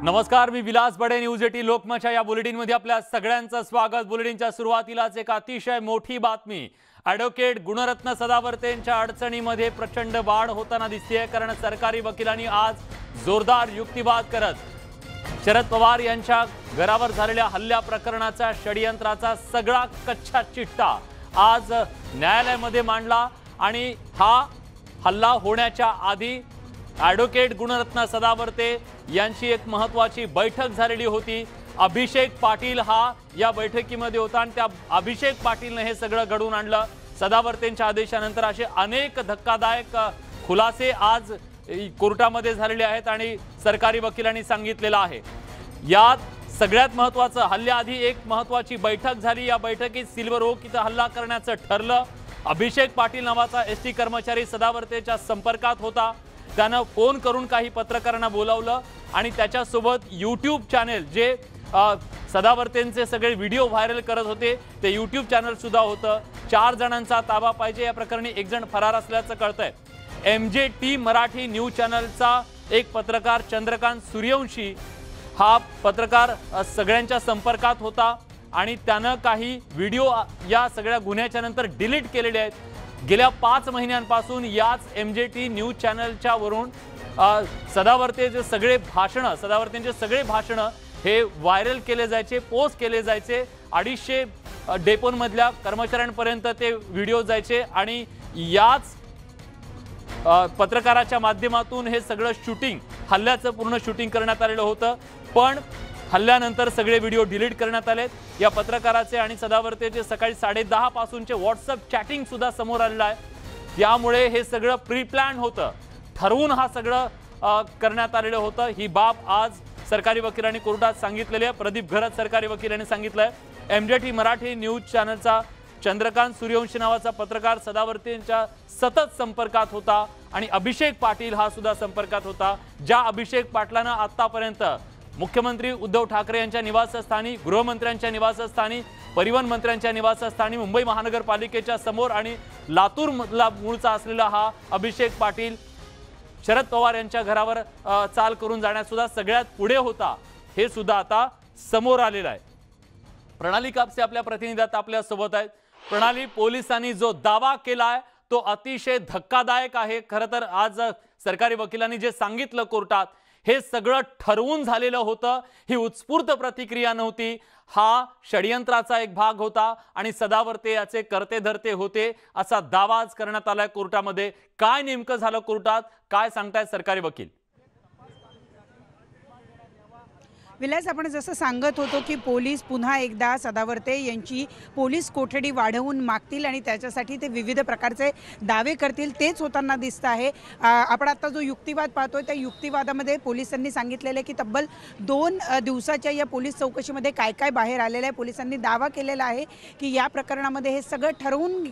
नमस्कार, मी विलास बडे. न्यूज 18 लोकमतच्या या बुलेटिनमध्ये आपल्या सगळ्यांचं स्वागत. बुलेटिनच्या सुरुवातीलाच एक अतिशय मोठी बातमी. ॲडव्होकेट गुणरत्न सदावर्तेंच्या अडचणीमध्ये प्रचंड वाढ होताना दिसतेय, कारण सरकारी वकिलांनी आज जोरदार युक्तिवाद करत शरद पवार यांच्या घरावर झालेल्या हल्ल्या प्रकरणाचा षडयंत्राचा सगळा कच्चा चिट्टा आज न्यायालयामध्ये मांडला. आणि हा हल्ला होण्याच्या आधी ॲडव्होकेट गुणरत्न सदावर्ते यांची एक महत्त्वाची बैठक झालेली होती. अभिषेक पाटील हा या बैठकीमध्ये होता आणि त्या अभिषेक पाटीलने हे सगळं घडवून आणलं. सदावर्तेंच्या आदेशानंतर असे अनेक धक्कादायक खुलासे आज कोर्टामध्ये झालेले आहेत आणि सरकारी वकिलांनी सांगितलेलं आहे. यात सगळ्यात महत्त्वाचं, हल्ल्याआधी एक महत्त्वाची बैठक झाली. या बैठकीत सिल्वर ओक इथं हल्ला करण्याचं ठरलं. अभिषेक पाटील नावाचा एसटी कर्मचारी सदावर्तेच्या संपर्कात होता. त्यानं फोन करून काही पत्रकारांना बोलावलं आणि त्याच्यासोबत यूट्यूब चॅनल जे सदावर्तेंचे सगळे व्हिडिओ व्हायरल करत होते ते यूट्यूब चॅनल सुद्धा होतं. 4 जणांचा ताबा पाहिजे. या प्रकरणी एक जण फरार असल्याचं कळतंय. MJT मराठी न्यूज चॅनलचा एक पत्रकार चंद्रकांत सूर्यवंशी हा पत्रकार सगळ्यांच्या संपर्कात होता आणि त्यानं काही व्हिडिओ या सगळ्या गुन्ह्याच्या नंतर डिलीट केलेले आहेत. गेल्या 5 महिन्यांपासून याच MJT न्यूज चॅनलच्या वरून सदावर्तेंचे सगळे भाषणं हे व्हायरल केले जायचे, पोस्ट केले जायचे. 250 डेपोंमधल्या कर्मचाऱ्यांपर्यंत ते व्हिडिओ जायचे आणि याच पत्रकाराच्या माध्यमातून हे सगळं शूटिंग, हल्ल्याचं पूर्ण शूटिंग करण्यात आलेलं होतं. पण हल्ल्यानंतर सगळे व्हिडिओ डिलीट करण्यात आलेत. या पत्रकाराचे आणि सदावर्तेचे सकाळी 10:30 पासूनचे व्हॉट्सअप चॅटिंग सुद्धा समोर आलेलं आहे. त्यामुळे हे सगळं प्री प्लॅन होतं, ठरवून हा सगळं करण्यात आलेलं होतं. ही बाब आज सरकारी वकिलांनी कोर्टात सांगितलेली आहे. प्रदीप घरत सरकारी वकिलांनी सांगितलंय. MJT मराठी न्यूज चॅनलचा चंद्रकांत सूर्यवंशी नावाचा पत्रकार सदावर्तेंच्या सतत संपर्कात होता आणि अभिषेक पाटील हा सुद्धा संपर्कात होता. ज्या अभिषेक पाटलांना आतापर्यंत मुख्यमंत्री उद्धव ठाकरे यांच्या निवासस्थानी, गृहमंत्र्यांच्या निवासस्थानी, परिवहन मंत्र्यांच्या निवासस्थानी, मुंबई महानगरपालिकेच्या समोर आणि लातूर मधला मूळचा असलेला हा अभिषेक पाटील शरद पवार यांच्या घरावर चाल करून जाण्यास सुद्धा सगळ्यात पुढे होता, हे सुद्धा आता समोर आलेलं आहे. प्रणाली कापसे आपल्या प्रतिनिधीत आपल्या सोबत आहेत. प्रणाली, पोलिसांनी जो दावा केलाय तो अतिशय धक्कादायक आहे. खरं तर आज सरकारी वकिलांनी जे सांगितलं कोर्टात, हे सगळं ठरवून झालेलं होतं. ही उत्स्फूर्त प्रतिक्रिया नव्हती. हा षडयंत्राचा एक भाग होता आणि सदावर्ते याचे करते धरते होते असा दावा आज करण्यात आलाय कोर्टामध्ये. काय नेमकं झालं कोर्टात, काय सांगतायत सरकारी वकील? विलास, आपण जसं सांगत होतो की पोलीस पुन्हा एकदा सदावर्ते यांची पोलीस कोठडी वाढवून मागतील आणि त्याच्यासाठी ते विविध प्रकारचे दावे करतील, तेच होताना दिसतं आहे. आपण आता जो युक्तिवाद पाहतोय त्या युक्तिवादामध्ये पोलिसांनी सांगितलेलं आहे की तब्बल 2 दिवसाच्या या पोलीस चौकशीमध्ये काय काय बाहेर आलेलं आहे. पोलिसांनी दावा केलेला आहे की या प्रकरणामध्ये हे सगळं ठरवून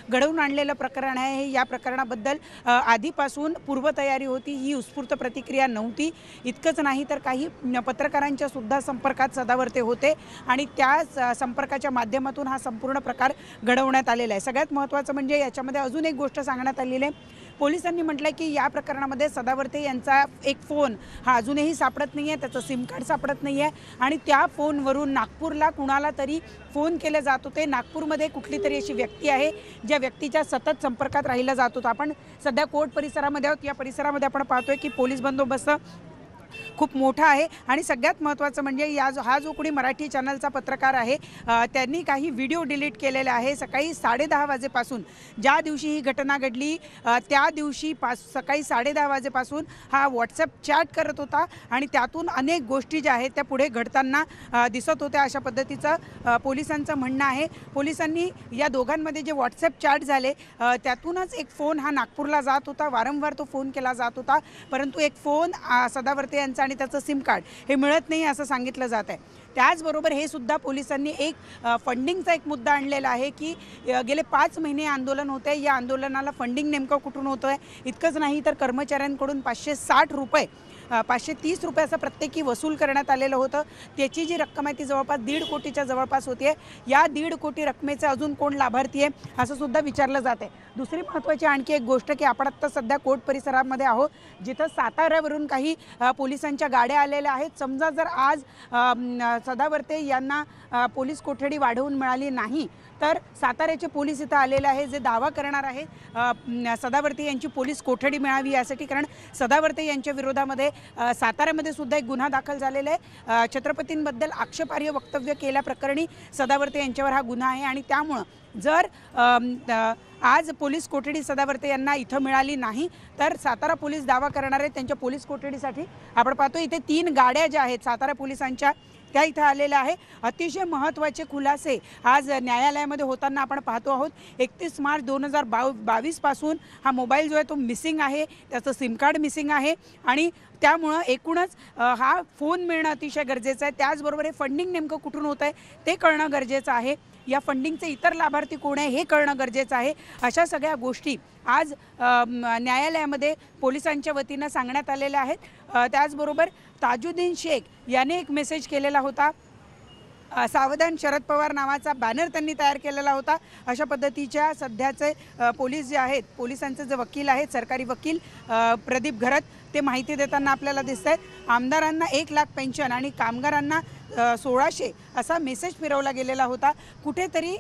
घडवून आणलेलं प्रकरण आहे. या प्रकरणाबद्दल आधीपासून पूर्वतयारी होती. ही उत्स्फूर्त प्रतिक्रिया नव्हती. इतकंच नाही तर काही पत्रकारांच्या सुद्धा संपर्कात सदावर्ते होते आणि त्या संपर्काच्या माध्यमातून हा संपूर्ण प्रकार घडवण्यात आलेला आहे. सगळ्यात महत्त्वाचं म्हणजे याच्यामध्ये अजून एक गोष्ट सांगण्यात आलेली आहे. पोलिसांनी म्हटलं की या प्रकरणामध्ये सदावर्ते यांचा एक फोन हा अजूनही सापडत नाही आहे, त्याचं सिम कार्ड सापडत नाही आहे आणि त्या फोनवरून नागपूरला कुणाला तरी फोन केले जात होते. नागपूरमध्ये कुठली तरी अशी व्यक्ती आहे ज्या व्यक्तीच्या सतत संपर्कात राहिला जात होता. आपण सध्या कोर्ट परिसरामध्ये आहोत. या परिसरामध्ये आपण पाहतोय की पोलीस बंदोबस्त खूप मोठा आहे आणि सगळ्यात महत्त्वाचं म्हणजे हा जो कोणी मराठी चॅनलचा पत्रकार आहे त्यांनी काही व्हिडिओ डिलीट केलेले आहे. सकाळी 10:30 वाजेपासून, ज्या दिवशी ही घटना घडली त्या दिवशी सकाळी 10:30 वाजेपासून हा व्हॉट्सअप चॅट करत होता आणि त्यातून अनेक गोष्टी ज्या आहेत त्या पुढे घडताना दिसत होत्या, अशा पद्धतीचं पोलिसांचं म्हणणं आहे. पोलिसांनी या दोघांमध्ये जे व्हॉट्सअप चॅट झाले त्यातूनच एक फोन हा नागपूरला जात होता. वारंवार तो फोन केला जात होता, परंतु एक फोन सदावर्ते यांचा आणि त्याचं सिम कार्ड हे मिळत नाही असं सांगितलं जात आहे. त्याचबरोबर हे सुद्धा पोलिसांनी एक फंडिंगचा एक मुद्दा आणलेला आहे की गेले 5 महिने आंदोलन होते. या आंदोलनाला फंडिंग नेमकं कुठून होतं आहे. इतकंच नाही तर कर्मचाऱ्यांकडून 560 रुपये 530 रुपयाचं प्रत्येकी वसूल करण्यात आलेलं होतं। त्याची जी रक्कम आहे ती जवळपास 1.5 कोटीच्या जवळपास होती आहे। या 1.5 कोटी रकमेचे अजून कोण लाभार्थी आहे असं सुद्धा विचारलं जात आहे। दुसरी महत्त्वाची आणखी एक गोष्ट की आपण आत्ता सध्या कोर्ट परिसरामध्ये आहोत, जिथं साताऱ्यावरून काही पोलिसांच्या गाड्या आलेल्या आहेत। समजा जर आज सदावर्ते यांना पोलीस कोठडी वाढवून मिळाली नाही तर साताऱ्याचे पोलीस इथं आलेले आहे, जे दावा करणार आहे सदावर्ते यांची पोलीस कोठडी मिळावी यासाठी। कारण सदावर्ते यांच्या विरोधामध्ये साताऱ्यामध्ये सुद्धा एक गुन्हा दाखल झालेला आहे। छत्रपतींबद्दल आक्षेपार्ह वक्तव्य केल्याप्रकरणी सदावर्ते यांच्यावर हा गुन्हा आहे आणि त्यामुळं जर आज पोलीस कोठडी सदावर्ते यांना इथं मिळाली नाही तर सातारा पोलीस दावा करणार आहेत त्यांच्या पोलीस कोठडीसाठी। आपण पाहतो इथे 3 गाड्या ज्या आहेत सातारा पोलिसांच्या त्या इथं आलेल्या आहे। अतिशय महत्त्वाचे खुलासे आज न्यायालयामध्ये होताना आपण पाहतो आहोत। 31 मार्च 2022 पासून हा मोबाईल जो आहे तो मिसिंग आहे, त्याचं सिम कार्ड मिसिंग आहे आणि त्यामुळं एकूणच हा फोन मिळणं अतिशय गरजेचं आहे। त्याचबरोबर हे फंडिंग नेमकं कुठून होत आहे ते कळणं गरजेचं आहे। या फंडिंगचे इतर लाभार्थी कोण आहे हे कळणं गरजेचं आहे। अशा सगळ्या गोष्टी आज न्यायालयामध्ये पोलिसांच्या वतीनं सांगण्यात आलेल्या आहेत। त्याचबरोबर ताजुद्दीन शेख याने एक मेसेज केलेला होता, सावधान शरद पवार नावाचा बॅनर त्यांनी तयार केलेला होता। अशा पद्धतीच्या सध्याचे पोलीस जे आहेत, पोलिसांचे जे वकील आहेत, सरकारी वकील प्रदीप घरत, ते माहिती देताना आपल्याला दिसत आहेत। आमदारांना 1 लाख पेन्शन आणि कामगारांना 1600 असा मेसेज फिरवला गेलेला होता। कुठेतरी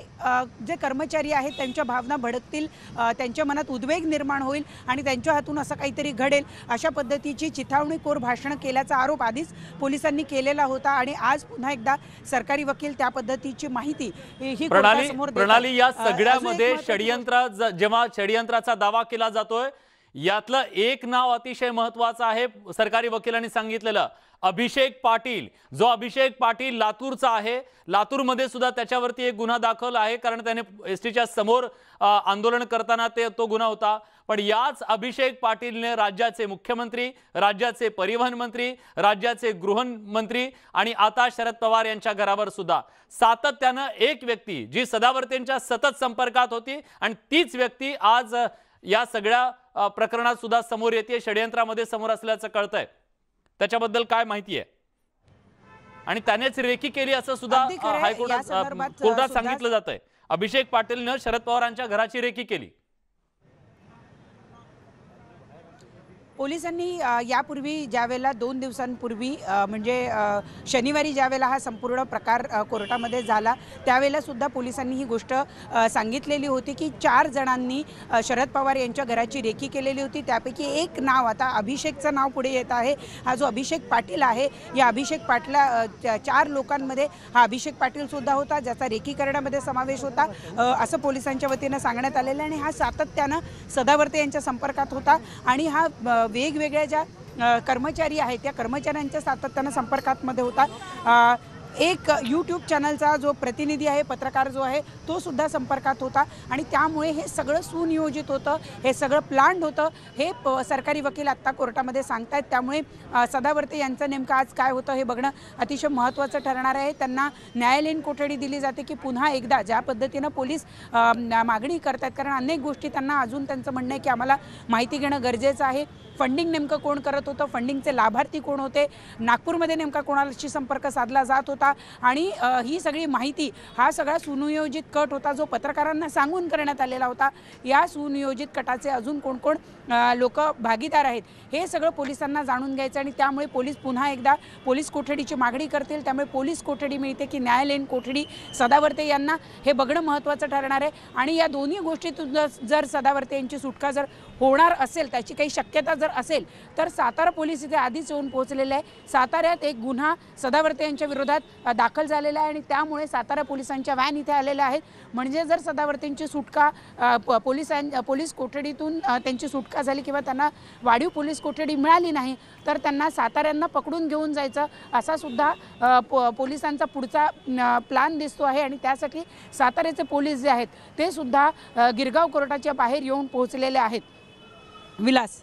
जे कर्मचारी आहेत त्यांच्या भावना भडकतील, त्यांच्या मनात उद्वेग निर्माण होईल आणि त्यांच्या हातून असं काहीतरी घडेल अशा पद्धतीची चिथावणीखोर भाषणं केल्याचा आरोप आधीच पोलिसांनी केलेला होता आणि आज पुन्हा एकदा सरकारी वकील त्या पद्धतीची माहिती ही प्रणाली या सगळ्यामध्ये जेव्हा षडयंत्राचा दावा केला जातोय यातलं एक नाव अतिशय महत्त्वाचं आहे, सरकारी वकिलांनी सांगितलेलं अभिषेक पाटील। जो अभिषेक पाटील लातूरचा आहे, लातूरमध्ये सुद्धा त्याच्यावरती एक गुन्हा दाखल आहे कारण त्याने एसटीच्या समोर आंदोलन करताना तो गुन्हा होता। पण याच अभिषेक पाटीलने राज्याचे मुख्यमंत्री, राज्याचे परिवहन मंत्री, राज्याचे गृहमंत्री आणि आता शरद पवार यांच्या घरावर सुद्धा सातत्यानं एक व्यक्ती जी सदावर्तेंच्या सतत संपर्कात होती आणि तीच व्यक्ती आज या सगळ्या प्रकरणात सुद्धा समोर येते, षडयंत्रामध्ये समोर असल्याचं कळतंय। त्याच्याबद्दल काय माहिती आहे? आणि त्यानेच रेकी केली असं सुद्धा कोर्टात सांगितलं जातंय। अभिषेक पाटीलनं शरद पवारांच्या घराची रेकी केली। पोलिसांनी यापूर्वी ज्यावेळेला 2 दिवसांपूर्वी म्हणजे शनिवारी ज्यावेळेला हा संपूर्ण प्रकार कोर्टामध्ये झाला त्यावेळेला सुद्धा पोलिसांनी ही गोष्ट सांगितलेली होती की 4 जणांनी शरद पवार यांच्या घराची रेकी केलेली होती। त्यापैकी एक नाव आता अभिषेकचं नाव पुढे येत आहे। हा जो अभिषेक पाटील आहे, या अभिषेक पाटला 4 लोकांमध्ये हा अभिषेक पाटील सुद्धा होता, ज्याचा रेकी करण्यामध्ये समावेश होता असं पोलिसांच्या वतीनं सांगण्यात आलेलं आणि हा सातत्यानं सदावर्ते यांच्या संपर्कात होता आणि हा वेगवेगळ्या ज्या कर्मचारी आहेत त्या कर्मचाऱ्यांच्या सातत्यानं संपर्कात होता। एक यूट्यूब चॅनलचा जो प्रतिनिधी आहे, पत्रकार जो आहे, तो सुद्धा संपर्कात होता आणि त्यामुळे हे सगळं सुनियोजित होतं, हे सगळं प्लॅन्ड होतं, हे सरकारी वकील आत्ता कोर्टामध्ये सांगतायत। त्यामुळे सदावर्ते यांचं नेमकं आज काय होतं हे बघणं अतिशय महत्त्वाचं ठरणार आहे। त्यांना न्यायालयीन कोठडी दिली जाते की पुन्हा एकदा ज्या पद्धतीनं पोलीस मागणी करतात, कारण अनेक गोष्टी त्यांना अजून त्यांचं म्हणणं आहे की आम्हाला माहिती घेणं गरजेचं आहे। फंडिंग नेमकं कोण करत होतं, फंडिंगचे लाभार्थी कोण होते, नागपूरमध्ये नेमका कोणाशी संपर्क साधला जात होता आणि ही सगळी माहिती, हा सगळा सुनियोजित कट होता जो पत्रकारांना सांगून करण्यात आलेला होता। या सुनियोजित कटाचे अजून कोण कोण लोक भागीदार आहेत हे सगळं पोलिसांना जाणून घ्यायचं आणि त्यामुळे पोलीस पुन्हा एकदा पोलीस कोठडीची मागणी करतील। त्यामुळे पोलीस कोठडी मिळते की न्यायालयीन कोठडी सदावर्ते यांना, हे बघणं महत्त्वाचं ठरणार आहे। आणि या दोन्ही गोष्टीतून जर सदावर्ते यांची सुटका जर होणार असेल, त्याची काही शक्यता जर असेल तर सातारा पोलीस इथे आधीच येऊन पोहोचलेले आहे। साताऱ्यात एक गुन्हा सदावर्ते यांच्या विरोधात दाखल झालेला आहे आणि त्यामुळे सातारा पोलिसांच्या व्हॅन इथे आलेल्या आहेत। म्हणजे जर सदावर्तेंची सुटका पोलीस कोठडीतून त्यांची सुटका झाली किंवा त्यांना वाढीव पोलीस कोठडी मिळाली नाही तर त्यांना साताऱ्यांना पकडून घेऊन जायचं असा सुद्धा पोलिसांचा पुढचा प्लॅन दिसतो आहे आणि त्यासाठी साताऱ्याचे पोलीस जे आहेत ते सुद्धा गिरगाव कोर्टाच्या बाहेर येऊन पोहोचलेले आहेत। विलास,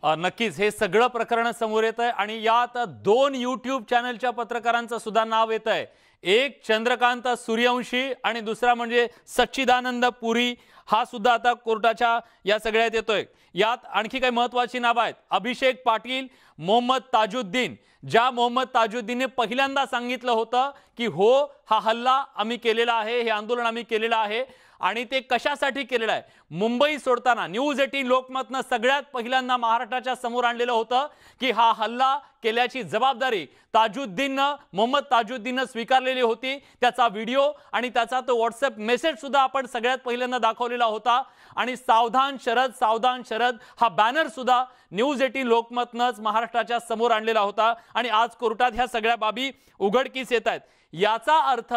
नक्कीच हे सगळं प्रकरण समोर येत आहे आणि यात 2 यूट्यूब चॅनलच्या पत्रकारांचं सुद्धा नाव येत आहे। एक चंद्रकांत सूर्यवंशी आणि दुसरा म्हणजे सच्चिदानंद पुरी, हा सुद्धा आता कोर्टाच्या या सगळ्यात येतोय। यात आणखी काही महत्त्वाची नावं आहेत। अभिषेक पाटील मोहम्मद ताजुद्दीन, ज्या मोहम्मद ताजुद्दीनने पहिल्यांदा सांगितलं होतं की हो, हा हल्ला आम्ही केलेला आहे, हे आंदोलन आम्ही केलेलं आहे आणि ते कशासाठी केलेलं आहे. मुंबई सोडताना न्यूज 18 लोकमतनं सगळ्यात पहिल्यांदा महाराष्ट्राच्या समोर आणलेलं होतं की हा हल्ला केल्याची जबाबदारी ताजुद्दीननं, मोहम्मद ताजुद्दीननं स्वीकारलेली होती. त्याचा व्हिडिओ आणि त्याचा तो व्हॉट्सअप मेसेज सुद्धा आपण सगळ्यात पहिल्यांदा दाखवलेला होता आणि सावधान शरद, सावधान शरद हा बॅनर सुद्धा न्यूज 18 लोकमतनंच महाराष्ट्राच्या समोर आणलेला होता आणि आज कोर्टात ह्या सगळ्या बाबी उघडकीस येत आहेत. याचा अर्थ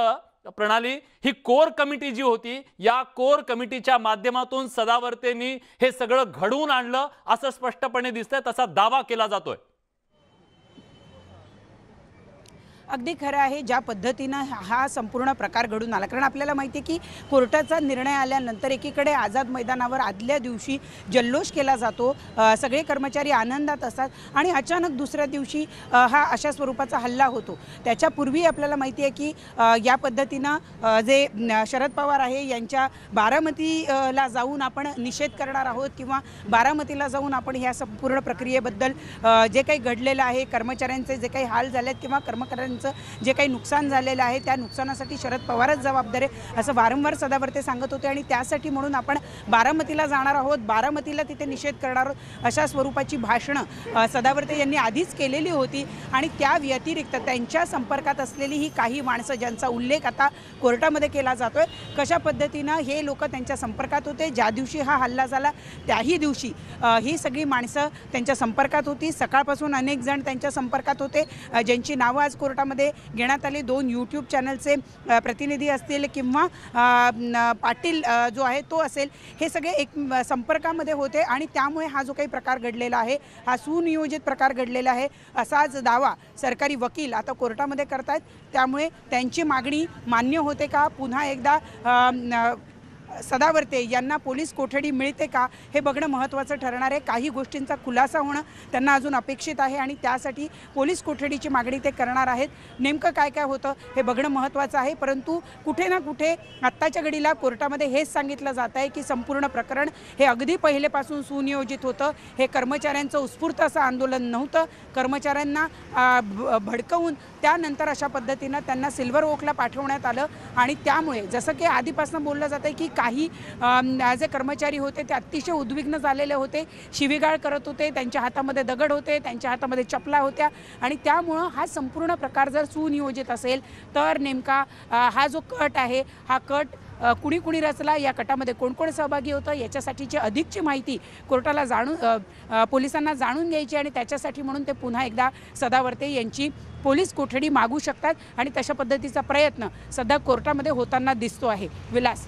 प्रणाली, ही कोर कमिटी जी होती, या कोर कमिटीच्या माध्यमातून सदावर्तेंनी हे सगळं घडवून आणलं असं स्पष्टपणे दिसतंय, तसा दावा केला जातोय. अगदी खरं आहे. ज्या पद्धतीनं हा संपूर्ण प्रकार घडून आला, कारण आपल्याला माहिती आहे की कोर्टाचा निर्णय आल्यानंतर एकीकडे आझाद मैदानावर आदल्या दिवशी जल्लोष केला जातो, सगळे कर्मचारी आनंदात असतात आणि अचानक दुसऱ्या दिवशी हा अशा स्वरूपाचा हल्ला होतो. त्याच्यापूर्वी आपल्याला माहिती आहे की या पद्धतीनं जे शरद पवार आहे यांच्या बारामतीला जाऊन आपण निषेध करणार आहोत किंवा बारामतीला जाऊन आपण ह्या संपूर्ण प्रक्रियेबद्दल जे काही घडलेलं आहे, कर्मचाऱ्यांचे जे काही हाल झालेत किंवा कर्मचाऱ्यांचं जे काही नुकसान झालेलं आहे त्या नुकसानासाठी शरद पवारच जबाबदार आहे असं वारंवार सदावर्ते सांगत होते आणि त्यासाठी म्हणून आपण बारामतीला जाणार आहोत, बारामतीला तिथे निषेध करणार आहोत अशा स्वरूपाची भाषणं सदावर्ते यांनी आधीच केलेली होती. आणि त्या व्यतिरिक्त त्यांच्या संपर्कात असलेली ही काही माणसं ज्यांचा उल्लेख आता कोर्टामध्ये केला जातोय, कशा पद्धतीनं हे लोक त्यांच्या संपर्कात होते, ज्या दिवशी हा हल्ला झाला त्याही दिवशी ही सगळी माणसं त्यांच्या संपर्कात होती. सकाळपासून अनेक जण त्यांच्या संपर्कात होते ज्यांची नावं आज कोर्टामध्ये घेण्यात आली. 2 यूट्यूब चॅनलचे प्रतिनिधी असतील किंवा पाटील जो आहे तो असेल, हे सगळे एक संपर्कामध्ये होते आणि त्यामुळे हा जो काही प्रकार घडलेला आहे हा सुनियोजित प्रकार घडलेला आहे असाच दावा सरकारी वकील आता कोर्टामध्ये करतायत. त्यामुळे त्यांची मागणी मान्य होते का, पुन्हा एकदा सदावर्ते यांना पोलीस कोठडी मिळते का हे बघणं महत्त्वाचं ठरणार आहे. काही गोष्टींचा खुलासा होणं त्यांना अजून अपेक्षित आहे आणि त्यासाठी पोलीस कोठडीची मागणी ते करणार आहेत. नेमकं काय काय होतं हे बघणं महत्त्वाचं आहे. परंतु कुठे ना कुठे आत्ताच्या घडीला कोर्टामध्ये हेच सांगितलं जात आहे की संपूर्ण प्रकरण हे अगदी पहिलेपासून सुनियोजित होतं. हे कर्मचाऱ्यांचं उत्स्फूर्त असं आंदोलन नव्हतं. कर्मचाऱ्यांना भडकवून त्यानंतर अशा पद्धतीनं त्यांना सिल्वर ओकला पाठवण्यात आलं आणि त्यामुळे जसं की आधीपासून बोललं जातं आहे की काही जे कर्मचारी होते ते अतिशय उद्विग्न झालेले होते, शिवीगाळ करत होते, त्यांच्या हातामध्ये दगड होते, त्यांच्या हातामध्ये चपला होत्या आणि त्यामुळं हा संपूर्ण प्रकार जर सुनियोजित असेल तर नेमका हा जो कट आहे हा कट कुणी कुणी रचला, या कटामध्ये कोण कोण सहभागी होतं याच्यासाठीची अधिकची माहिती कोर्टाला पोलिसांना जाणून घ्यायची आणि त्याच्यासाठी म्हणून ते पुन्हा एकदा सदावर्ते यांची पोलीस कोठडी मागू शकतात आणि तशा पद्धतीचा प्रयत्न सध्या कोर्टामध्ये होताना दिसतो आहे. विलास,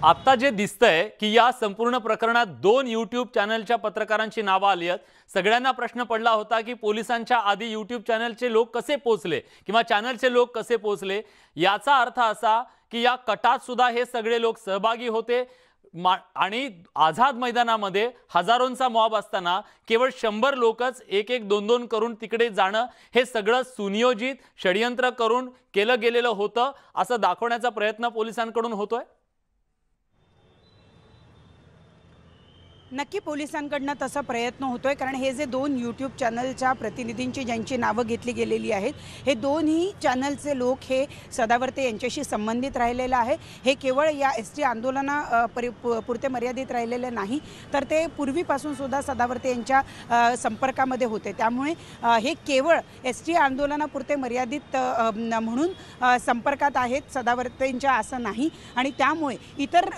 आता जे दिसतंय की या संपूर्ण प्रकरणात 2 यूट्यूब चॅनलच्या पत्रकारांची नावं आली आहेत. सगळ्यांना प्रश्न पडला होता की पोलिसांच्या आधी यूट्यूब चॅनलचे लोक कसे पोहोचले किंवा चॅनलचे लोक कसे पोहोचले. याचा अर्थ असा की या कटात सुद्धा हे सगळे लोक सहभागी होते आणि आझाद मैदानामध्ये हजारोंचा मॉब असताना केवळ 100 लोकच 1-1, 2-2 करून तिकडे जाणं हे सगळं सुनियोजित षडयंत्र करून केलं गेलेलं होतं असं दाखवण्याचा प्रयत्न पोलिसांकडून होतोय. नक्की पोलिसांकडनं तसा प्रयत्न होतोय, कारण हे जे 2 यूट्यूब चॅनलच्या प्रतिनिधींची ज्यांची नावं घेतली गेलेली आहेत हे दोन्ही चॅनलचे लोक हे सदावर्ते यांच्याशी संबंधित राहिलेलं आहे. हे केवळ या ST आंदोलना पुरते मर्यादित राहिलेले नाही तर ते पूर्वीपासून सुद्धा सदावर्ते यांच्या संपर्कामध्ये होते. त्यामुळे हे केवळ ST आंदोलनापुरते मर्यादित म्हणून संपर्कात आहेत सदावर्तेंच्या असं नाही आणि त्यामुळे इतर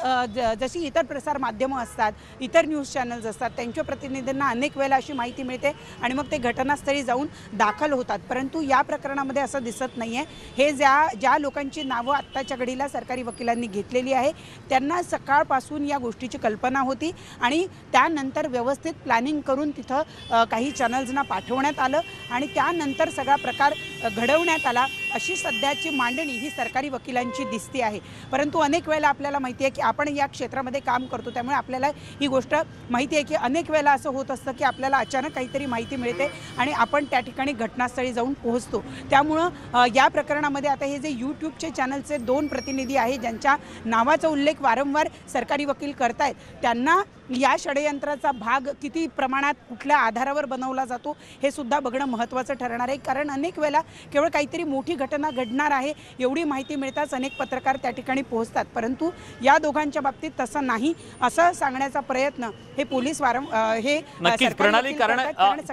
जशी इतर प्रसार माध्यमं असतात, इतर न्यूज चॅनल्स असतात, त्यांच्या प्रतिनिधींना अनेक वेळेला अशी माहिती मिळते आणि मग ते घटनास्थळी जाऊन दाखल होतात. परंतु या प्रकरणामध्ये असं दिसत नाही आहे. हे ज्या लोकांची नावं आत्ताच्या घडीला सरकारी वकिलांनी घेतलेली आहे त्यांना सकाळपासून या गोष्टीची कल्पना होती आणि त्यानंतर व्यवस्थित प्लॅनिंग करून तिथं काही चॅनल्सना पाठवण्यात आलं आणि त्यानंतर सगळा प्रकार घडवण्यात आला अशी सध्याची मांडणी ही सरकारी वकिलांची दिसते आहे. परंतु अनेक वेळेला आपल्याला माहिती आहे की आपण या क्षेत्रामध्ये काम करतो त्यामुळे आपल्याला ही गोष्ट माहिती आहे की अनेक वेळेला असं होत असतं की आपल्याला अचानक काहीतरी माहिती मिळते आणि आपण त्या ठिकाणी घटनास्थळी जाऊन पोहोचतो. त्यामुळं या प्रकरणामध्ये आता हे जे यूट्यूबचे चॅनलचे 2 प्रतिनिधी आहेत ज्यांच्या नावाचा उल्लेख वारंवार सरकारी वकील करतायत त्यांना या षडयंत्राचा भाग किती प्रमाणात कुठल्या आधारावर बनवला जातो हे सुद्धा बघणं महत्त्वाचं ठरणार आहे. कारण अनेक वेळेला केवळ काहीतरी मोठी घटना घडणार आहे एवढी माहिती मिळताच अनेक पत्रकार त्या ठिकाणी पोहोचतात, परंतु या दोघांच्या बाबतीत तसं नाही असं सांगण्याचा प्रयत्न हे पोलीस हे नक्कीच प्रणाली, कारण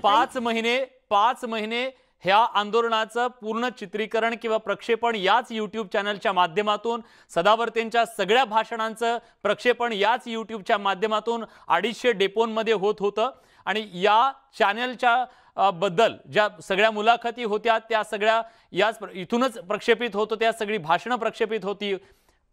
5 महिने ह्या आंदोलनाचं पूर्ण चित्रीकरण किंवा प्रक्षेपण याच यूट्यूब चॅनलच्या माध्यमातून, सदावर्तेंच्या सगळ्या भाषणांचं प्रक्षेपण याच यूट्यूबच्या माध्यमातून 250 डेपोंमध्ये होत होतं आणि या चॅनलच्या बद्दल ज्या सगळ्या मुलाखती होत्या त्या सगळ्या याच इथूनच प्रक्षेपित होत होत्या, सगळी भाषणं प्रक्षेपित होती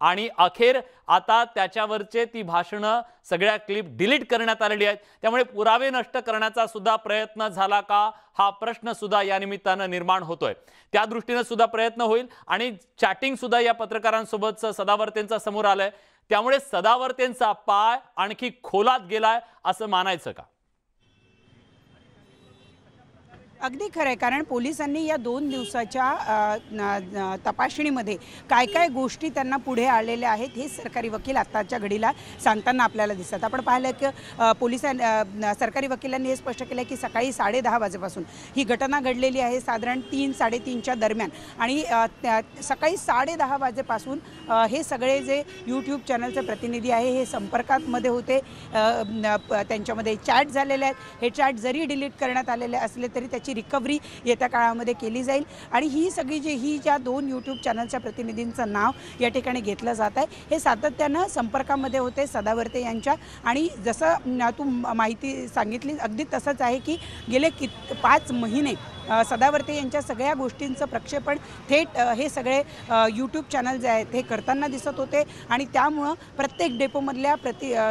आणि अखेर आता त्याच्यावरचे ती भाषणं सगळ्या क्लिप डिलीट करण्यात आलेली आहेत. त्यामुळे पुरावे नष्ट करण्याचा सुद्धा प्रयत्न झाला का हा प्रश्न सुद्धा या निमित्तानं निर्माण होतोय. त्या दृष्टीने सुद्धा प्रयत्न होईल आणि चॅटिंग सुद्धा या पत्रकारांसोबत सदावर्तेंचा समोर आलंय. त्यामुळे सदावर्तेंचा पाय आणखी खोलात गेलाय असं मानायचं का? अगदी खरं आहे, कारण पोलिसांनी या 2 दिवसाच्या तपासणीमध्ये काय काय गोष्टी त्यांना पुढे आलेल्या आहेत हे सरकारी वकील आत्ताच्या घडीला सांगताना आपल्याला दिसतात. आपण पाहिलं की सरकारी वकिलांनी हे स्पष्ट केलं की सकाळी 10:30 वाजेपासून ही घटना घडलेली आहे, साधारण 3-3:30च्या दरम्यान, आणि सकाळी 10:30 वाजेपासून हे सगळे जे यूट्यूब चॅनलचे प्रतिनिधी आहे हे संपर्कामध्ये होते, त्यांच्यामध्ये चॅट झालेले आहेत. हे चॅट जरी डिलीट करण्यात आलेले असले तरी त्याची रिकव्हरी येत्या काळामध्ये केली जाईल आणि ही सगळी ज्या 2 यूट्यूब चॅनलच्या प्रतिनिधींचं नाव या ठिकाणी घेतलं जात आहे हे सातत्यानं संपर्कामध्ये होते सदावर्ते यांच्या. आणि जसं तू माहिती सांगितली अगदी तसंच आहे की गेले 5 महिने सदावर्ते यांच्या सगळ्या गोष्टींचं प्रक्षेपण थेट हे सगळे यूट्यूब चॅनल जे आहेत हे करताना दिसत होते आणि त्यामुळं प्रत्येक डेपोमधल्या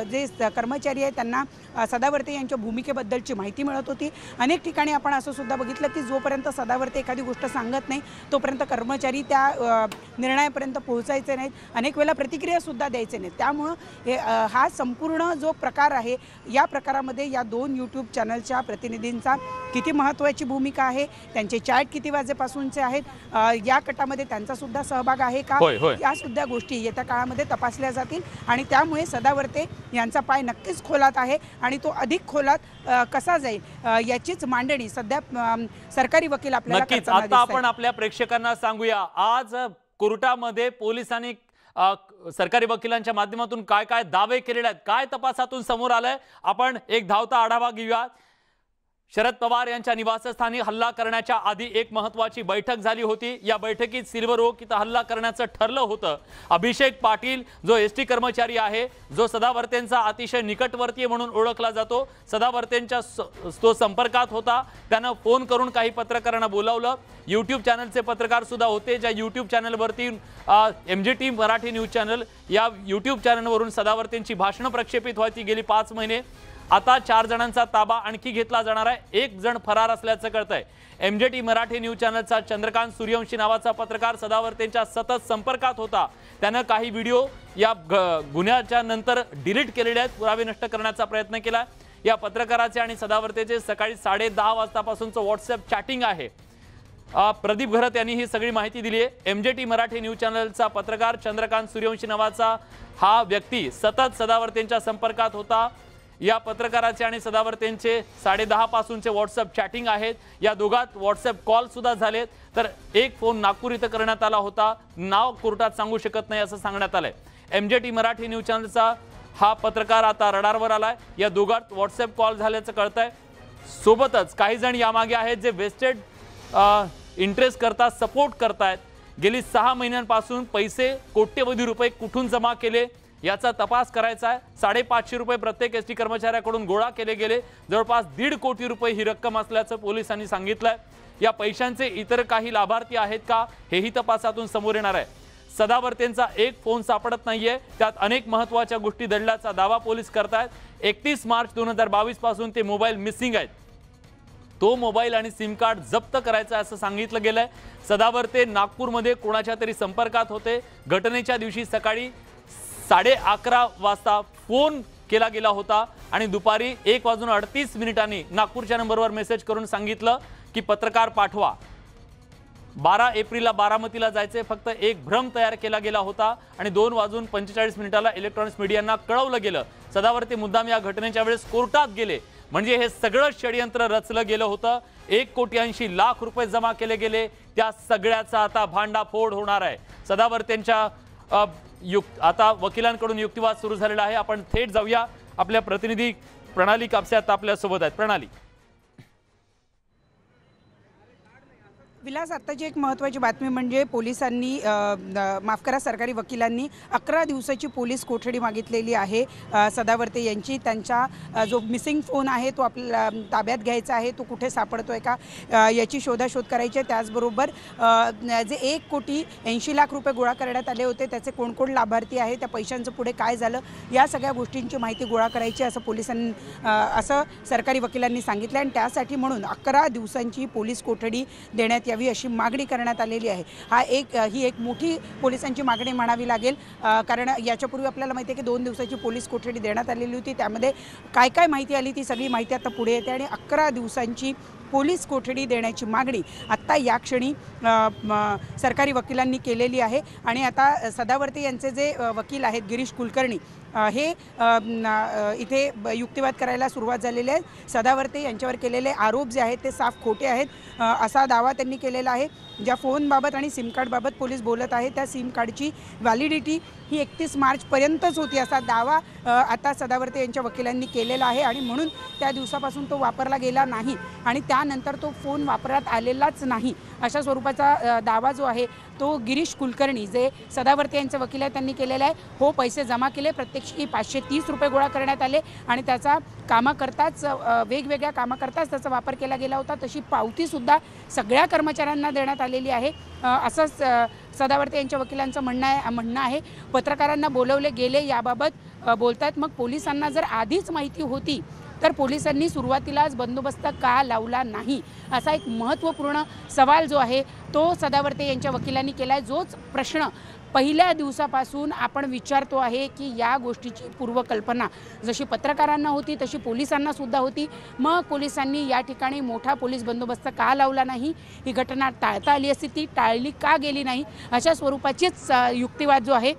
जे कर्मचारी आहेत त्यांना सदावर्ते यांच्या भूमिकेबद्दलची माहिती मिळत होती. अनेक ठिकाणी आपण असं सुद्धा बघितलं की जोपर्यंत सदावर्ते एखादी गोष्ट सांगत नाही तोपर्यंत कर्मचारी त्या निर्णयापर्यंत पोहोचायचे नाहीत, अनेक वेळेला प्रतिक्रियासुद्धा द्यायचे नाहीत. त्यामुळं हा संपूर्ण जो प्रकार आहे या प्रकारामध्ये या 2 यूट्यूब चॅनलच्या प्रतिनिधींचा किती महत्त्वाची भूमिका आहे, त्यांचे चॅट किती वाजेपासूनचे आहेत, या कटामध्ये त्यांचा सुद्धा सहभाग आहे का, या सुद्धा गोष्टी येत्या काळामध्ये तपासल्या जातील आणि त्यामुळे सदावर्ते यांचा पाय नक्कीच खोलात आहे आणि तो अधिक खोलात कसा जाईल याचीच मांडणी सध्या सरकारी वकील आपल्याला नक्कीच. आता आपण आपल्या प्रेक्षकांना सांगूया आज कोर्टामध्ये पोलिसांनी सरकारी वकिलांच्या माध्यमातून काय काय दावे केलेले आहेत, काय तपासातून समोर आलंय. आपण एक धावता आढावा घेऊया. शरद पवार यांच्या निवासस्थानी हल्ला करण्याच्या आधी एक महत्त्वाची बैठक झाली होती. या बैठकीत सिल्वर ओक इथं हल्ला करण्याचं ठरलं होतं. अभिषेक पाटील जो एसटी कर्मचारी आहे, जो सदावर्तेंचा अतिशय निकटवर्तीय म्हणून ओळखला जातो, सदावर्तेंच्या तो संपर्कात होता. त्यानं फोन करून काही पत्रकारांना बोलावलं. यूट्यूब चॅनलचे पत्रकार सुद्धा होते, ज्या यूट्यूब चॅनलवरती MGT मराठी न्यूज चॅनल या यूट्यूब चॅनलवरून सदावर्तेंची भाषणं प्रक्षेपित व्हायची गेली 5 महिने. आता 4 जणांचा ताबा आणखी घेतला जाणार आहे. 1 जण फरार असल्याचं कळतंय. MGT मराठी न्यूज चॅनलचा चंद्रकांत सूर्यवंशी नावाचा पत्रकार सदावर्तेंच्या सतत संपर्कात होता. त्यानं काही व्हिडिओ या गुन्ह्याच्या नंतर डिलीट केलेले आहेत, पुरावे नष्ट करण्याचा प्रयत्न केला. या पत्रकाराचे आणि सदावर्तेचे सकाळी 10:30 वाजतापासूनचं व्हॉट्सअप चॅटिंग आहे. प्रदीप घरत यांनी ही सगळी माहिती दिली आहे. MGT मराठी न्यूज चॅनलचा पत्रकार चंद्रकांत सूर्यवंशी नावाचा हा व्यक्ती सतत सदावर्तेंच्या संपर्कात होता. या पत्रकाराचे आणि सदावर्तेंचे 10:30 पासूनचे व्हॉट्सअप चॅटिंग आहेत. या दोघात व्हॉट्सअप कॉल सुद्धा झालेत. तर एक फोन नागपूर इथं करण्यात आला होता, नाव कोर्टात सांगू शकत नाही असं सांगण्यात आलंय. MGT मराठी न्यूज चॅनलचा हा पत्रकार आता रडारवर आलाय. या दोघात व्हॉट्सअप कॉल झाल्याचं कळतंय. सोबतच काही जण यामागे आहेत जे वेस्टेड इंटरेस्ट करता सपोर्ट करतायत. गेली 6 महिन्यांपासून पैसे कोट्यवधी रुपये कुठून जमा केले याचा तपास करायचा आहे. 550 रुपये प्रत्येक एसटी कर्मचाऱ्याकडून गोळा केले गेले. जवळपास 1.5 कोटी रुपये ही रक्कम असल्याचं पोलिसांनी सांगितलंय. या पैशांचे इतर काही लाभार्थी आहेत का हेही तपासातून समोर येणार आहे. सदावर्तेंचा एक फोन सापडत नाहीये, त्यात अनेक महत्त्वाच्या गोष्टी दडल्याचा दावा पोलीस करतायत. 31 मार्च 2022 पासून ते मोबाईल मिसिंग आहेत. तो मोबाईल आणि सिम कार्ड जप्त करायचा असं सांगितलं गेलंय. सदावर्ते नागपूरमध्ये कोणाच्या तरी संपर्कात होते. घटनेच्या दिवशी सकाळी 11:30 वाजता फोन केला गेला होता आणि दुपारी 1:38 नागपूरच्या नंबरवर मेसेज करून सांगितलं की पत्रकार पाठवा. 12 एप्रिलला बारामतीला जायचे. फक्त एक भ्रम तयार केला गेला होता आणि 2:45 इलेक्ट्रॉनिक्स मीडियांना कळवलं गेलं सदावर्ते मुद्दाम या घटनेच्या वेळेस कोर्टात गेले, म्हणजे हे सगळं षडयंत्र रचलं गेलं होतं। 1,80,00,000 रुपये जमा केले गेले, त्या सगळ्याचा आता भांडाफोड होणार आहे। सदावर्तेंच्या आता वकिलांकडून युक्तिवाद सुरू झालेला आहे। आपण थेट जाऊया, आपल्या प्रतिनिधी प्रणाली कापसे आता आपल्या सोबत आहेत। प्रणाली, विलास, आत्ताची एक महत्त्वाची बातमी म्हणजे पोलिसांनी माफ करा, सरकारी वकिलांनी 11 दिवसाची पोलीस कोठडी मागितलेली आहे सदावर्ते यांची। त्यांचा जो मिसिंग फोन आहे तो आपल्याला ताब्यात घ्यायचा आहे, तो कुठे सापडतोय का याची शोधाशोध करायची आहे। त्याचबरोबर जे 1,80,00,000 रुपये गोळा करण्यात आले होते त्याचे कोण कोण लाभार्थी आहे, त्या पैशांचं पुढे काय झालं, या सगळ्या गोष्टींची माहिती गोळा करायची असं पोलिसांनी असं सरकारी वकिलांनी सांगितलं। आणि त्यासाठी म्हणून 11 दिवसांची पोलीस कोठडी देण्यात यावी अशी मागणी करण्यात आलेली आहे। ही एक मोठी पोलिसांची मागणी म्हणावी लागेल, कारण याच्यापूर्वी आपल्याला माहिती आहे की 2 दिवसाची पोलीस कोठडी देण्यात आलेली होती। त्यामध्ये काय काय माहिती आली ती सगळी माहिती आता पुढे येते आणि 11 दिवसांची पोलीस कोठडी देण्याची मागणी आत्ता या क्षणी सरकारी वकिलांनी केलेली आहे। आणि आता सदावर्ते यांचे जे वकील आहेत गिरीश कुलकर्णी हे इथे युक्तिवाद करायला सुरुवात झालेली आहे। सदावर्ते यांच्यावर केलेले आरोप जे आहेत ते साफ खोटे आहेत असा दावा त्यांनी केलेला आहे। ज्या फोनबाबत आणि सिम कार्डबाबत पोलीस बोलत आहेत त्या सिम कार्डची व्हॅलिडिटी ही 31 मार्चपर्यंतच होती असा दावा आता सदावर्ते यांच्या वकिलांनी केलेला आहे। आणि म्हणून त्या दिवसापासून तो वापरला गेला नाही आणि त्यानंतर तो फोन वापरात आलेलाच नाही अशा स्वरूपाचा दावा जो आहे तो गिरीश कुलकर्णी जे सदावर्ते यांचे वकील आहेत त्यांनी केलेला आहे। हो, पैसे जमा केले, प्रत्यक्षी 530 रुपये गोळा करण्यात आले आणि त्याचा कामाकरताच वेगवेगळ्या कामाकरताच त्याचा वापर केला गेला होता, तशी पावतीसुद्धा सगळ्या कर्मचाऱ्यांना देण्यात आलेली आहे असंच सदावर्ते यांच्या वकिलांचं म्हणणं आहे। पत्रकारांना बोलवले गेले याबाबत बोलतात, मग पोलिसांना जर आधीच माहिती होती तर पोलिसांनी सुरुवातीलाच बंदोबस्त का लावला नाही असा एक महत्त्वपूर्ण सवाल जो आहे तो सदावर्ते यांच्या वकिलांनी केला आहे। जोच प्रश्न पहिल्या दिवसापासून आपण विचारतो आहे की या गोष्टीची पूर्वकल्पना जशी पत्रकारांना होती तशी पोलिसांना सुद्धा होती, मग पोलिसांनी या ठिकाणी मोठा पोलीस बंदोबस्त का लावला नाही, ही घटना टाळता आली असती ती टाळली का गेली नाही अशा स्वरूपाचीच युक्तिवाद जो आहे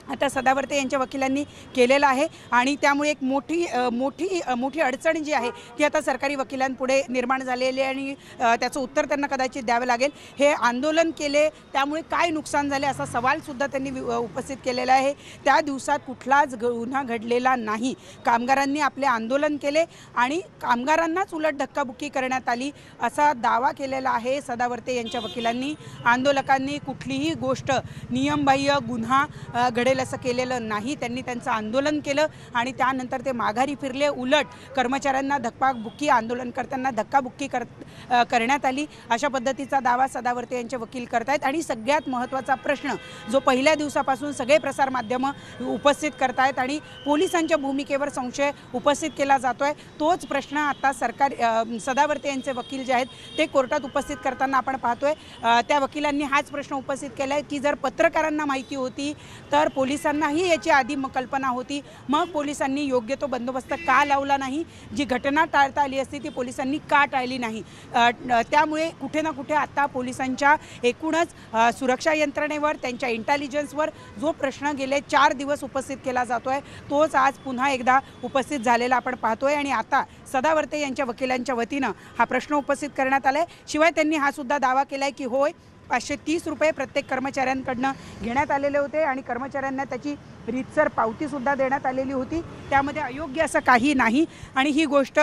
आता सदावर्ते यांच्या वकिलांनी केलेला आहे। आणि त्यामुळे एक मोठी अडचण जी आहे ती आता सरकारी वकिलांपुढे निर्माण झालेली आहे आणि त्याचं उत्तर त्यांना कदाचित द्यावं लागेल। हे आंदोलन केले त्यामुळे काय नुकसान झाले असा सवालसुद्धा त्यांनी उपस्थित केलेला आहे। त्या दिवसात कुठलाच गुन्हा घडलेला नाही, कामगारांनी आपले आंदोलन केले आणि कामगारांनाच उलट धक्काबुक्की करण्यात आली असा दावा केलेला आहे सदावर्ते यांच्या वकिलांनी। आंदोलकांनी कुठलीही गोष्ट नियमबाह्य गुन्हा घडेल असं केलेलं नाही, त्यांनी त्यांचं आंदोलन केलं आणि त्यानंतर ते माघारी फिरले, उलट कर्मचाऱ्यांना धक्काबुक्की, आंदोलनकर्त्यांना धक्काबुक्की करण्यात आली अशा पद्धतीचा दावा सदावर्ते यांचे वकील करतायत। आणि सगळ्यात महत्त्वाचा प्रश्न जो पहिल्या दिवसापासून सगळे प्रसारमाध्यमं उपस्थित करतायत आणि पोलिसांच्या भूमिकेवर संशय उपस्थित केला जातोय, तोच प्रश्न आता सदावर्ते यांचे वकील जे आहेत ते कोर्टात उपस्थित करताना आपण पाहतोय। त्या वकिलांनी हाच प्रश्न उपस्थित केला आहे की जर पत्रकारांना माहिती होती तर पोलिसांनाही याची आधी कल्पना होती, मग पोलिसांनी योग्य तो बंदोबस्त का लावला नाही, जी घटना टाळता आली असती ती पोलिसांनी का टाळली नाही। त्यामुळे कुठे ना कुठे आता पोलिसांच्या एकूणच सुरक्षा यंत्रणेवर, त्यांच्या इंटेलिजन्सवर जो प्रश्न गेले 4 दिवस उपस्थित केला जातोय तोच आज पुन्हा एकदा उपस्थित झालेला आपण पाहतोय। आणि आता सदावर्ते यांच्या वकिलांच्या वतीनं हा प्रश्न उपस्थित करण्यात आला आहे। शिवाय त्यांनी हा सुद्धा दावा केला आहे की होय, 530 रुपये प्रत्येक कर्मचाऱ्यांकडनं घेण्यात आलेले होते आणि कर्मचाऱ्यांना त्याची रीतसर पावतीसुद्धा देण्यात आलेली होती, त्यामध्ये अयोग्य असं काही नाही। आणि ही गोष्ट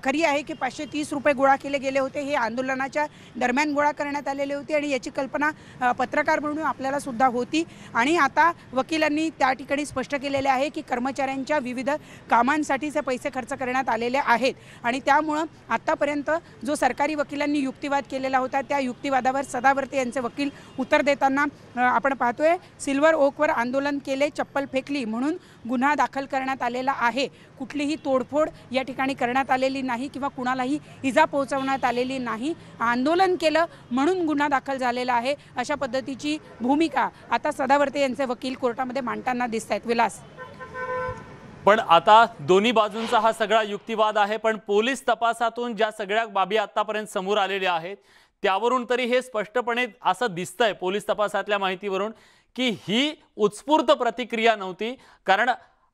खरी आहे की 530 रुपये गोळा केले गेले होते, हे आंदोलनाच्या दरम्यान गोळा करण्यात आलेले होते आणि याची कल्पना पत्रकार म्हणून आपल्याला सुद्धा होती। आणि आता वकिलांनी त्या ठिकाणी स्पष्ट केलेले आहे की कर्मचाऱ्यांच्या विविध कामांसाठीचे पैसे खर्च करण्यात आलेले आहेत आणि त्यामुळं आत्तापर्यंत जो सरकारी वकिलांनी युक्तिवाद केलेला होता त्या युक्तिवादावर सदावर्ते यांचे वकील उत्तर देताना आपण पाहतोय, सिल्वर ओकवर आंदोलन केले, चप्पल फेकली म्हणून गुन्हा दाखल करण्यात आलेला आहे, कुठलीही तोडफोड या ठिकाणी करण्यात आलेली नाही किंवा कुणालाही इजा पोहोचवण्यात आलेली नाही, आंदोलन केलं म्हणून गुन्हा दाखल झालेला आहे अशा पद्धतीची भूमिका आता सदावर्ते यांचे वकील कोर्टामध्ये मांडताना दिसत आहेत। विलास, पण आता दोन्ही बाजूंचा हा सगळा युक्तिवाद आहे, पण पोलीस तपासातून ज्या सगळ्या बाबी आतापर्यंत समोर आलेल्या आहेत त्यावरून तरी हे स्पष्टपणे असं दिसतंय पोलीस तपासातल्या माहितीवरून की ही उत्स्फूर्त प्रतिक्रिया नव्हती, कारण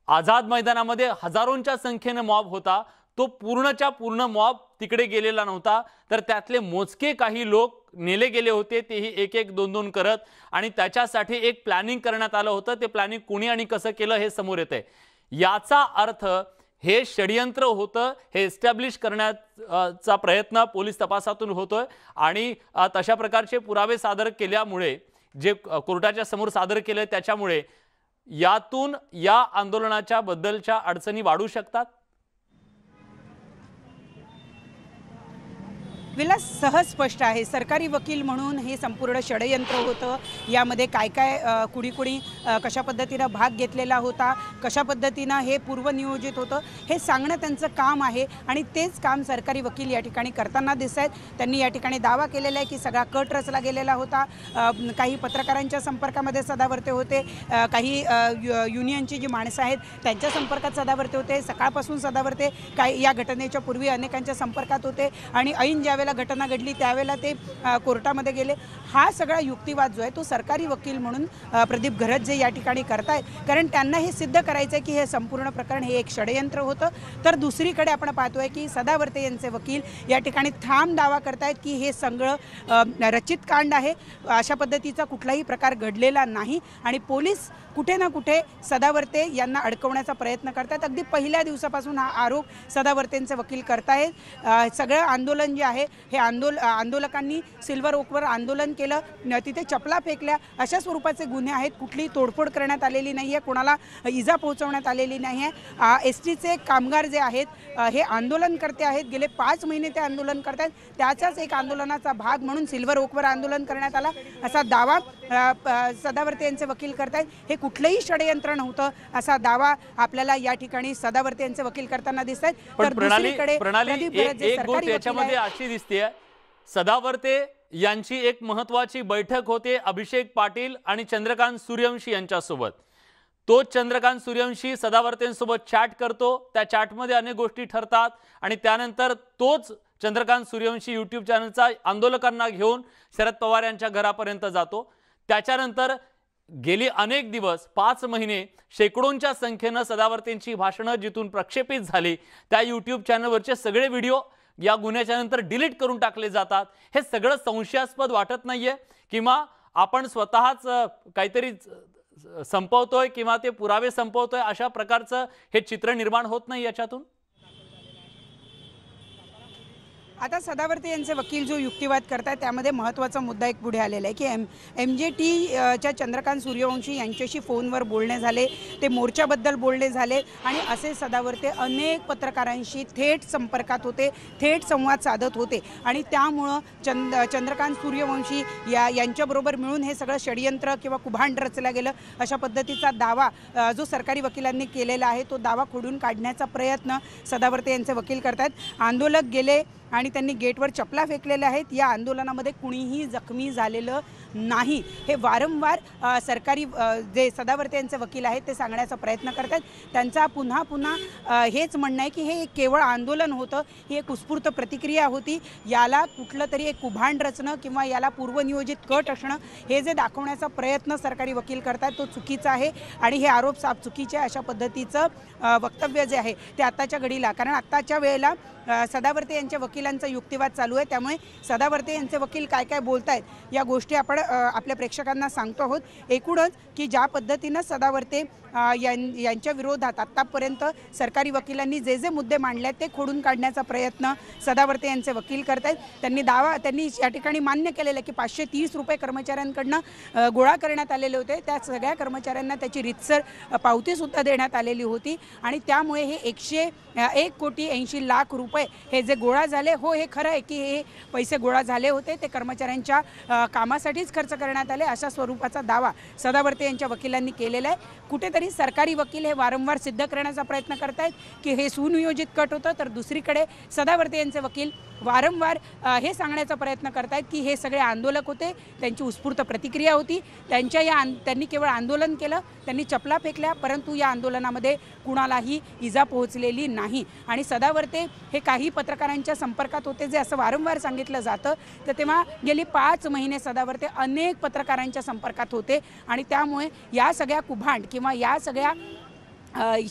आझाद मैदानामध्ये हजारोंच्या संख्येने मॉब होता, तो पूर्णच्या पूर्ण मॉब तिकडे गेलेला नव्हता, तर त्यातले मोजके काही लोक नेले गेले होते, तेही एक एक दोन दोन करत, आणि त्याच्यासाठी एक प्लॅनिंग करण्यात आलं होतं. ते प्लॅनिंग कुणी आणि कसं केलं हे समोर येतंय. याचा अर्थ हे षडयंत्र होतं, हे एस्टॅब्लिश करण्याचा प्रयत्न पोलीस तपासातून होतोय, आणि तशा प्रकारचे पुरावे सादर केल्यामुळे, जे कोर्टाच्या समोर सादर केले त्याच्यामुळे यातून या आंदोलनाच्या बद्दलच्या अडचणी वाढू शकतात. विलास, सहज स्पष्ट आहे. सरकारी वकील म्हणून हे संपूर्ण षडयंत्र होतं. यामध्ये काय काय कुणी कशा पद्धतीनं भाग घेतलेला होता, कशा पद्धतीनं हे पूर्वनियोजित होतं, हे सांगणं त्यांचं काम आहे. आणि तेच काम सरकारी वकील या ठिकाणी करताना दिसत आहेत. त्यांनी या ठिकाणी दावा केलेला आहे की सगळा कट रचला गेलेला होता. काही पत्रकारांच्या संपर्कामध्ये सदावर्ते होते, काही युनियनची जी माणसं आहेत त्यांच्या संपर्कात सदावर्ते होते, सकाळपासून सदावर्ते काही या घटनेच्या पूर्वी अनेकांच्या संपर्कात होते, आणि ऐन ज्यावेळेला घटना घडली त्यावेळेला ते कोर्टामध्ये गेले. हा सगळा युक्तिवाद जो आहे तो सरकारी वकील म्हणून प्रदीप घरतजे या ठिकाणी करतायत, कारण त्यांना हे सिद्ध करायचं आहे की हे संपूर्ण प्रकरण हे एक षडयंत्र होतं. तर दुसरीकडे आपण पाहतोय की सदावर्ते यांचे वकील या ठिकाणी ठाम दावा करतायत की हे सगळं रचित कांड आहे, अशा पद्धतीचा कुठलाही प्रकार घडलेला नाही, आणि पोलीस कुठे ना कुठे सदावर्ते यांना अडकवण्याचा प्रयत्न करतात. अगदी पहिल्या दिवसापासून हा आरोप सदावर्तेंचे वकील करतायत. सगळं आंदोलन जे आहे हे आंदोलकांनी सिल्वर ओकवर आंदोलन केलं, तिथे चपला फेकल्या, अशा स्वरूपाचे गुन्हे आहेत. कुठलीही तोडफोड करण्यात आलेली नाही आहे, कोणाला इजा पोहोचवण्यात आलेली नाही आहे. एसटीचे कामगार जे आहेत हे आंदोलन करते आहेत, गेले 5 महिने ते आंदोलन करत आहेत. त्याच्याच एक आंदोलनाचा भाग म्हणून सिल्वर ओकवर आंदोलन करण्यात आला असा दावा सदावर्ते यांचे वकील करतायत. हे कुठलंही षडयंत्र नव्हतं असा दावा आपल्याला या ठिकाणी सदावर्ते यांचे वकील करताना दिसत आहेत. तर दुसरीकडे प्रदीप घरतजे सरकारी वकील अशी दिसते, सदावर्ते यांची एक महत्वाची बैठक होते अभिषेक पाटील आणि चंद्रकांत सूर्यवंशी यांच्यासोबत. तो चंद्रकांत सूर्यवंशी सदावर्तेंसोबत चॅट करतो, त्या चॅटमध्ये अनेक गोष्टी ठरतात, आणि त्यानंतर तोच चंद्रकांत सूर्यवंशी यूट्यूब चॅनलचा आंदोलकांना घेऊन शरद पवार यांच्या घरापर्यंत जातो. त्याच्यानंतर गेली अनेक दिवस 5 महिने शेकडोंच्या संख्येनं सदावर्तेंची भाषणं जिथून प्रक्षेपित झाली त्या यूट्यूब चॅनलवरचे सगळे व्हिडिओ या गुन्ह्याच्या नंतर डिलीट करून टाकले जातात. हे सगळं संशयास्पद वाटत नाहीये, किंवा आपण स्वतःच काहीतरी संपवतोय किंवा ते पुरावे संपवतोय अशा प्रकारचं हे चित्र निर्माण होत नाही याच्यातून? आता सदावर्ते यांचे वकील जो युक्तिवाद करतात त्यामध्ये महत्त्वाचा मुद्दा एक पुढे आलेला आहे की MJTच्या चंद्रकांत सूर्यवंशी यांच्याशी फोनवर बोलणे झाले, ते मोर्चाबद्दल बोलणे झाले, आणि असे सदावर्ते अनेक पत्रकारांशी थेट संपर्कात होते, थेट संवाद साधत होते, आणि त्यामुळं चंद्रकांत सूर्यवंशी यांच्याबरोबर मिळून हे सगळं षडयंत्र किंवा कुभांड रचलं गेलं अशा पद्धतीचा दावा जो सरकारी वकिलांनी केलेला आहे तो दावा खोडून काढण्याचा प्रयत्न सदावर्ते यांचे वकील करतात. आंदोलक गेले आणि त्यांनी गेटवर चपला फेकलेल्या आहेत. या आंदोलनामध्ये कुणीही जखमी झालेलं नाही, हे वारंवार सरकारी जे सदावर्ते यांचे वकील आहेत ते सांगण्याचा प्रयत्न करतात. त्यांचा पुन्हा पुन्हा हेच म्हणणं आहे की हे केवळ आंदोलन होतं, ही एक उत्स्फूर्त प्रतिक्रिया होती, याला कुठलं तरी एक कुभांड रचणं किंवा याला पूर्वनियोजित कट असणं हे जे दाखवण्याचा प्रयत्न सरकारी वकील करतात तो चुकीचा आहे, आणि हे आरोप साफ चुकीचे आहे. अशा पद्धतीचं वक्तव्य जे आहे ते आत्ताच्या घडीला, कारण आत्ताच्या वेळेला सदावर्ते यांच्या वकिलांचा युक्तिवाद चालू आहे, त्यामुळे सदावर्ते यांचे वकील काय काय बोलत आहेत या गोष्टी आपण आपल्या प्रेक्षकांना सांगतो आहोत. एकूणच की ज्या पद्धतीनं सदावर्ते यांच्या विरोधात आत्तापर्यंत सरकारी वकिलांनी जे जे मुद्दे मांडले आहेत ते खोडून काढण्याचा प्रयत्न सदावर्ते यांचे वकील करत आहेत. त्यांनी या ठिकाणी मान्य केलेलं आहे की 530 रुपये कर्मचाऱ्यांकडनं गोळा करण्यात आलेले होते, त्या सगळ्या कर्मचाऱ्यांना त्याची रीतसर पावतीसुद्धा देण्यात आलेली होती, आणि त्यामुळे हे 1,80,80,00,000 रुपये हे जे गोळा झाले, हो हे खरं आहे की हे पैसे गोळा झाले होते, ते कर्मचाऱ्यांच्या कामासाठीच खर्च करण्यात आले अशा स्वरूपाचा दावा सदावर्ते यांच्या वकिलांनी केलेला आहे. कुठेतरी सरकारी वकील हे वारंवार सिद्ध करण्याचा प्रयत्न करतायत की हे सुनियोजित कट होतं, तर दुसरीकडे सदावर्ते यांचे वकील वारंवार हे सांगण्याचा प्रयत्न करतायत की हे सगळे आंदोलक होते, त्यांची उत्स्फूर्त प्रतिक्रिया होती, त्यांनी केवळ आंदोलन केलं, त्यांनी चपला फेकल्या, परंतु या आंदोलनामध्ये कुणालाही इजा पोहोचलेली नाही. आणि सदावर्ते हे काही पत्रकारांच्या संपर्कात होते जे असं वारंवार सांगितलं जातं, तर तेव्हा गेली 5 महिने सदावर्ते अनेक पत्रकारांच्या संपर्कात होते, आणि त्यामुळे या सगळ्या कुभांड किंवा या सगळ्या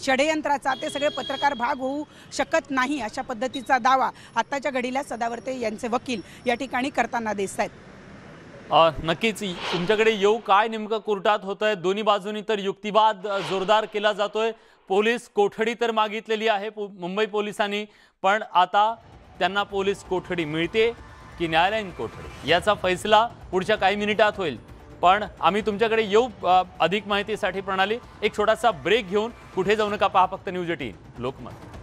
षडयंत्राचा ते सगळे पत्रकार भाग होऊ शकत नाही अशा पद्धतीचा दावा आत्ताच्या घडीला सदावर्ते यांचे वकील या ठिकाणी करताना दिसत आहेत. नक्कीच तुमच्याकडे येऊ काय नेमकं कोर्टात होतंय. दोन्ही बाजूनी तर युक्तिवाद जोरदार केला जातोय. पोलीस कोठडी तर मागितलेली आहे मुंबई पोलिसांनी, पण आता त्यांना पोलीस कोठडी मिळते की न्यायालयीन कोठडी याचा फैसला पुढच्या काही मिनिटात होईल. पण आम्ही तुमच्याकडे येऊ अधिक माहितीसाठी. प्रणाली, एक छोटासा ब्रेक घेऊन कुठे जाऊ नका, पहा फक्त न्यूज 18 लोकमत.